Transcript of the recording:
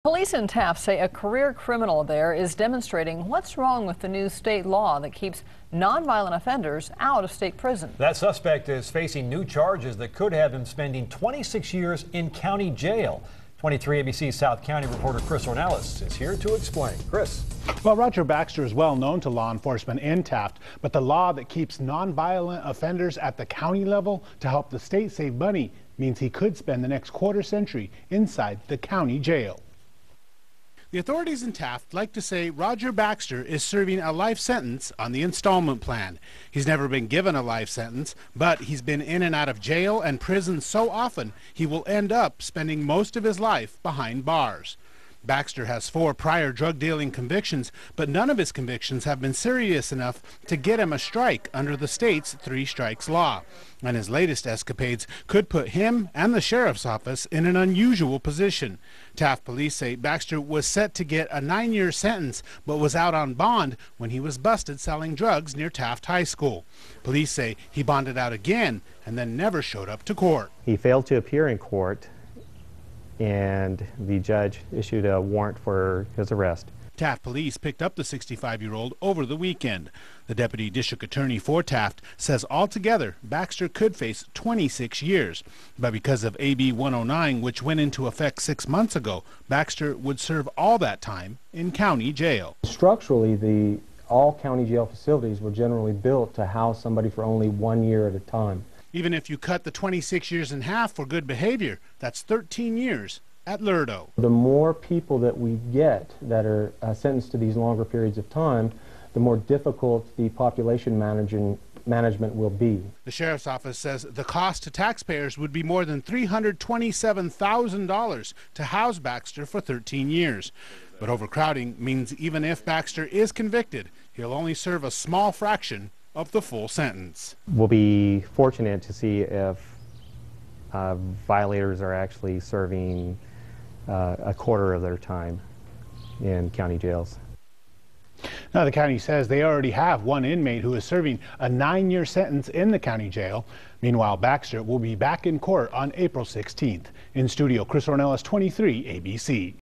Police in Taft say a career criminal there is demonstrating what's wrong with the new state law that keeps nonviolent offenders out of state prison. That suspect is facing new charges that could have him spending 26 years in county jail. 23 ABC South County reporter Chris Ornelas is here to explain. Chris. Well, Roger Baxter is well known to law enforcement in Taft, but the law that keeps nonviolent offenders at the county level to help the state save money means he could spend the next quarter century inside the county jail. The authorities in Taft like to say Roger Baxter is serving a life sentence on the installment plan. He's never been given a life sentence, but he's been in and out of jail and prison so often he will end up spending most of his life behind bars. Baxter has 4 prior drug dealing convictions, but none of his convictions have been serious enough to get him a strike under the state's 3 strikes law. And his latest escapades could put him and the sheriff's office in an unusual position. Taft police say Baxter was set to get a 9-year sentence, but was out on bond when he was busted selling drugs near Taft High School. Police say he bonded out again and then never showed up to court. He failed to appear in court, and the judge issued a warrant for his arrest. Taft police picked up the 65-year-old over the weekend. The deputy district attorney for Taft says altogether Baxter could face 26 years. But because of AB 109, which went into effect 6 months ago, Baxter would serve all that time in county jail. Structurally, all county jail facilities were generally built to house somebody for only 1 year at a time. Even if you cut the 26 years in half for good behavior, that's 13 years at Lurdo. The more people that we get that are sentenced to these longer periods of time, the more difficult the population management will be. The sheriff's office says the cost to taxpayers would be more than $327,000 to house Baxter for 13 years. But overcrowding means even if Baxter is convicted, he'll only serve a small fraction of the full sentence. We'll be fortunate to see if violators are actually serving a quarter of their time in county jails. Now, the county says they already have 1 inmate who is serving a 9-year sentence in the county jail. Meanwhile, Baxter will be back in court on April 16th. In studio, Chris Ornelas, 23 ABC.